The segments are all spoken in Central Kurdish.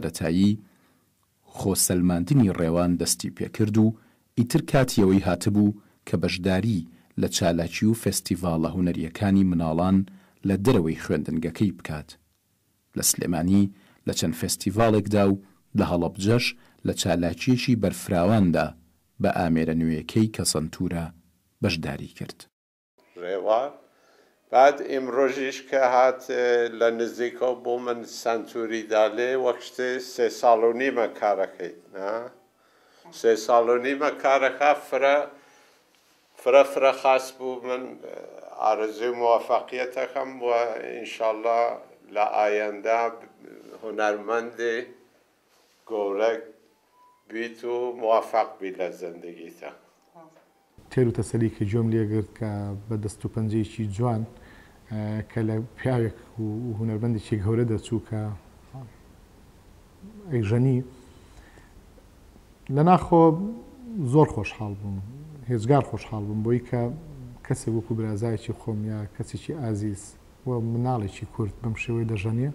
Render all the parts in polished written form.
سەرەتایی خۆسەلماندنی ڕێوان دەستی پێکرد و ئیتر کاتیەوەی هاتبوو کە بەشداری لە چالاکی و فێستیڤاڵە هونەریەکانی مناڵان لە دەرەوەی خوێندنگەکەی بکات. لە سلێمانی لە چەند فێستیڤاڵێکدا و لە هەڵەبجەش لە چالاکیەکی بەرفراواندا بە ئامێرە نوێیەکەی کە سنتورە بەشداری کرد. ڕێوان بعد ئیمڕۆژیش کە هات لە نزیکەوە بۆ من سنتوریدا لێ وەک شتێ 3 ساڵ و نیمە کارەکەیت 3 ساڵ و نیمە کارەکە فرە خاص بوو. من ئارەزوی موفەقیەتەکەم و ئینشاءڵڵا لە ئایەندا هونەرمەندێ گەورە بیت و موفەق بی لە زەندگیتە. تێر و تەسەلی کە جۆم لێگرت کە بە دەست و پەنجەیەکی جوان کە لە پیاوێک و هونەرمەندێکی گەورە دەچوو کە ئەیژەنی لە ناخۆ زۆر خۆشحاڵ بووم، هێزگار خۆشحاڵ بووم بۆی کە کەسێک وەکو برازایکی خۆم یا کەسێکی ئازیز و مناڵێکی کورد بەم شێوەی دەژەنێ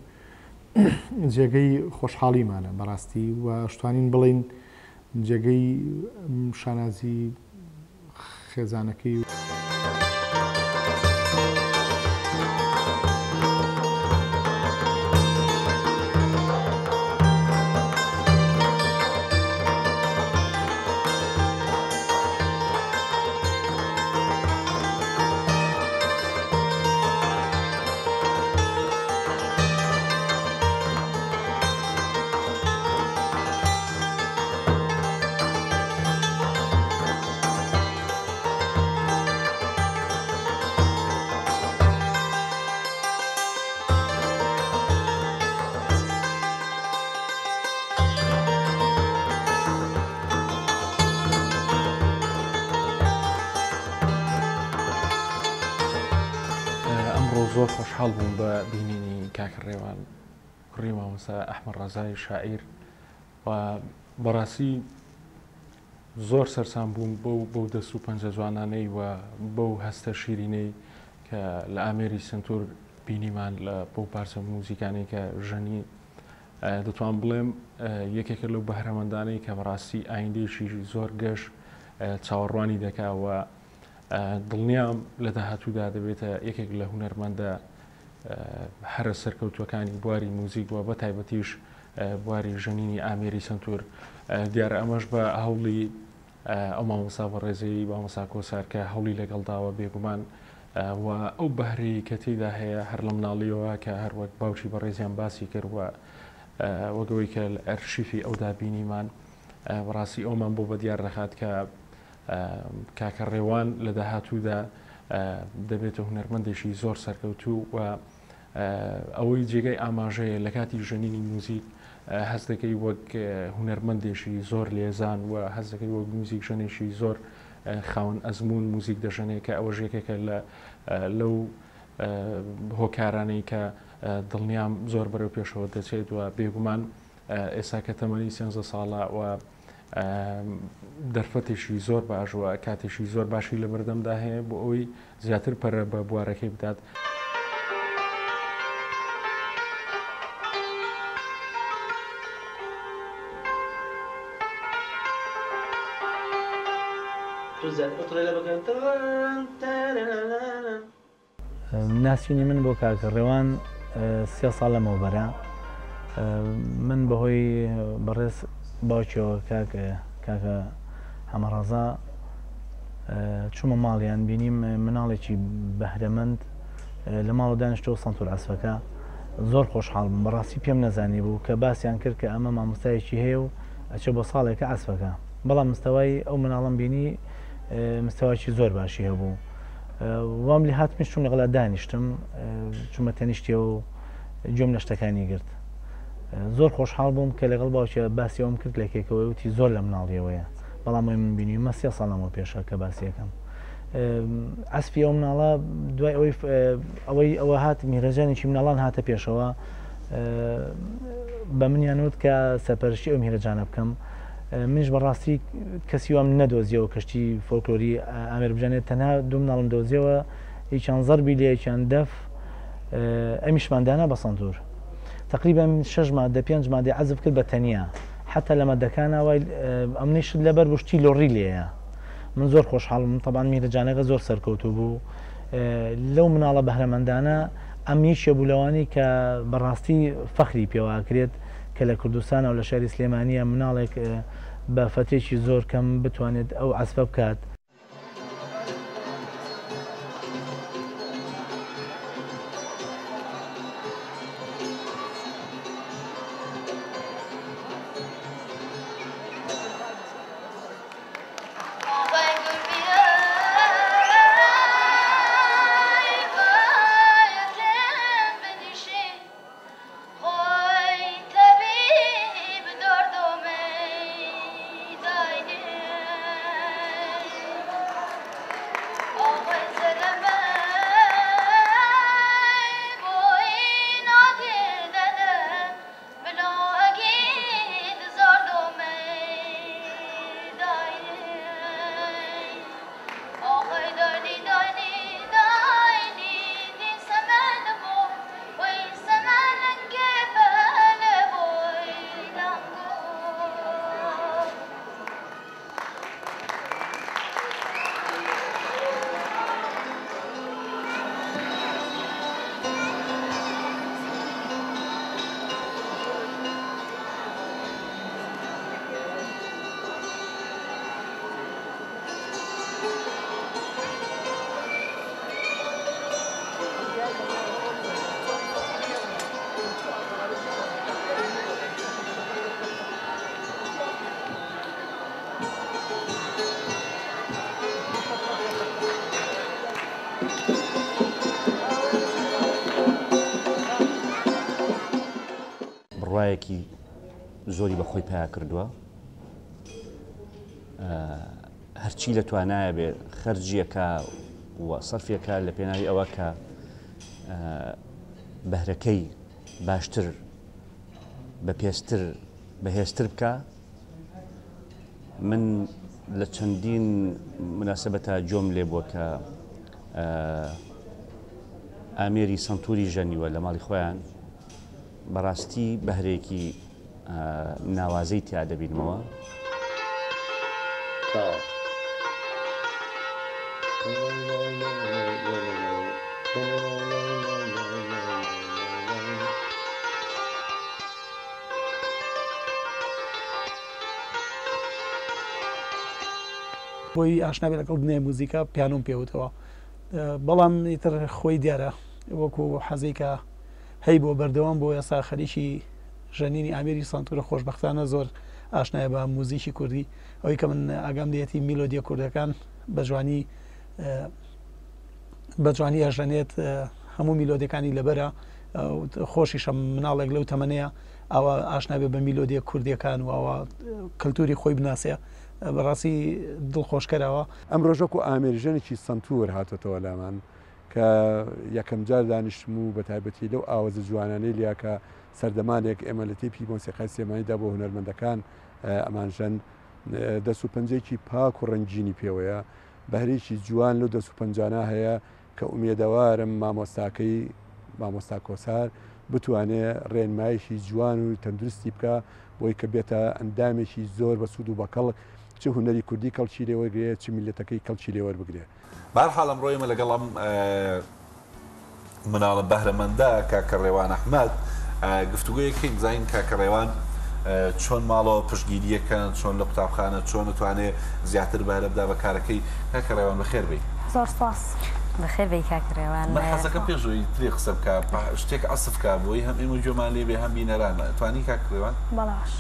جێگەی خۆشحاڵیمانە بەڕاستی و شتوانین بڵین جێگەی شانازی خێزانەکەی. زۆر خۆشحاڵ بووم بە بینینی کاکە ڕێوان کوڕی مامۆستا ئەحمەد ڕەزای شاعیر و بەڕاستی زۆر سەرسام بووم بەو دەست و پەنجە جوانانەی و بەو هەستە شیرینەی کە لە ئامێری سنتور بینیمان لە بەو پارچە موزیکانەی کە ژەنی دەتوان بڵێم یەکێکە لەو بەهرەمەندانەی کە بەڕاستی ئایندێکی زۆر گەشت چاوەڕوانی دەکاوە. دڵنیام لە داهاتوودا دەبێتە یەکێک لە هونەرمەندە هەرە سەرکەوتوەکانی بواری موزیک و بە تایبەتیش بواری ژەنینی ئامێری سنتور. دیارە ئەمەش بە هەوڵی ئەو مامۆستا بەڕێزەی مامۆستا کۆسار کە هەوڵی لەگەڵداوە بێگومان و ئەو بەهرەی کە تێیدا هەیە هەر لە مناڵیەوە کە هەروەک باوکی بەڕێزیان باسی کرد و وەگەوەی کە ئەرشیفی ئەودا بینیمان بەڕاستی ئەومان بۆ بە دیار دەخات کە کاکە ڕێوان لە داهاتوودا دەبێتە هونەرمەندێکی زۆر سەرکەوتوو و ئەوەی جێگەی ئاماژەیە لە کاتی ژەنینی موزیک هەست دەکەی وەک هونەرمەندێکی زۆر لێزان و هەست دەکەی وەک موزیک ژەنێکی زۆر خاوەن ئەزمون موزیک دەژەنێت کە ئەوە ژێکێکە لەو هۆکارانەی کە دڵنیام زۆر بەرەو پێشەوە دەچێت و بێگومان ئێستا کە تەمەنی 13 ساڵە و دەرفەتێکی زۆر باشوە کاتێکی زۆر باشی لە بەردەمدا هەیە بۆ ئەوی زیاتر پەرە بە بوارەکەی بدات. ناسینی من بۆ کاکە ڕێوان 3 ساڵ لەمەوبەرە من بەهۆی بەڕێز باوکیەوە کاکە هەمەڕەزا چوومە ماڵیان بینیم مناڵێکی بەهرەمەند لە ماڵ دانیشتەوە سنتور ئەسفەکە زۆر خۆشحاڵ بووم. بەڕاستی پێم نەزانی بوو کە باسییان کرد کە ئەمە مامۆستایەکی هەیە و ئەچێ بۆ ساڵێکە ئەسفەکە، بەڵام مستەوای ئەو مناڵم بینی مستەواکی زۆر باشی هەبوو. وام لێ هاتمیش چوون لەگەڵا دانیشتم چوومە تەنیشتیەوە و گوێم لە شتەکانی گرت. زۆر خۆشحاڵ بووم کە لەگەڵ باوکە باسیەوەم کرد لەکێکەوەی وتی زۆر لە مناڵیەوەیە، بەڵام وی من بینیمە 3 ساڵەمەوە پێشە کە باسیەکەم. ئەسپی ئەو مناڵە دوای ئەوە هات میرەجانێکی مناڵان هاتە پێشەوە بە منیانوت کە سەرپەرشتی ئەو میرەجانە بکەم. منش بەڕاستی کەسی وام نەدۆزیەوە کەشتی فۆلکلۆری ئامێر بژانێت تەنها دوو مناڵم دۆزیەوە، هیچیان زەربی لێ یەکیان دەف ئەمیشماندانا بە سنتور تقریبا 6 مادە 5 مادە عەزف کرد بە تەنیا حتا لە مادەکانە وای ئەمنیشت لەبەر بشتی لۆڕی لێیە من زۆر خۆشحاڵم طبعاان میرەجانەکە زۆر سەرکەوتو بوو لەو مناڵە بەهرەمەندانە ئەمیشە بوو لەوانی کە بەڕاستی فەخری پێواکرێت کە لە کوردستان و لە شاری سلێمانیە مناڵێک بە فترێکی زۆر کەم بتوانێت ئەو عەزفە بکات. بڕواایەکی زۆری بە خۆی پیا کردووە هەرچی لە توانایە بێ خەرجیەکە و سەرفیەکە لە پێناوی ئەوە کە بەهرەکەی باشتر بە پێستر بەهێزتر بکە. من لە چەندین مناسبەتە جۆم لێ بووە کە ئامێری سنتوری ژەنیوە لە ماڵی خۆیان بەڕاستی بەهرەیەکی ناوازەی تیا دەبینمەوە. بۆی ئاشنا بێت لەگەڵ بنێ موزیکا پیانۆم پێوتەوە بەڵام ئیتر خۆی دیارە وەکو حەزەی کە هەی بۆ بەردەوام بۆ ئێستا خەریکی ژەنینی ئامێری سانتورە خۆشبەختانە زۆر ئاشنایە بە موزیکی کوردی ئەوەی کە من ئاگام دێتی میلۆدیە کوردەکان بە جوانی ئەژەنێت هەموو میلۆدیەکانی لەبەرە خۆشیشە مناڵێک لەو تەمەنەیە ئەوە ئاشنابێ بە میلۆدیە کوردیەکان و ئەوە کەلتوری خۆی بناسێ بەڕاستی دڵخۆشکەرەوە. ئەم ڕۆژەک و ئامێرژەنێکی سنتور هاتۆتەوە لامان کە یەکەم جار دانیشتم و بە تایبەتی لەو ئاوازە جوانانەی لیاکە سەردەمانێک ئێمە لە تێپی مۆسیقای سلێمانیدا بۆ هونەرمەندەکان ئەمانژەن دەست و پەنجەیەکی پاک و ڕەنگینی پێوەیە بەهرێکی جوان لەو دەست و پەنجانە هەیە کە ئومێدەوارم مامۆستاکەی مامۆستا کۆسار بتوانێت ڕێنمایشی جوان و تەندروستی بکە بۆی کە بێتە ئەندامێکی زۆر بە سوود و بەکەڵ چ هونەری کوردی کەڵکی لێوەرگێ چ میلەتەکەی کەڵکی لێوەربگرێ. بەرحاڵ ئەمڕۆیمە لەگەڵم مناڵە بەهرەمەندە کاکە ڕێوان ئەحمەد گفتوگویەکەی بزانین کاکە ڕێوان چۆن ماڵەوە پشتگیریەکەن چۆن لە قوتابخانە چۆن نتوانێت زیاتر بەهرە بدا بە کارەکەی. کاکە ڕێوان بەخێر بێی. زۆر سپاس. بەخێر بێی کاکە ڕێوان. من حەزەکەم پێشەوەی تری قسە بکە شتێک عەسف بکە بۆی هەم ئێمە گوێمان لێ بێ هەم بینەران توانی کاکە ڕێوان؟ بەڵاش.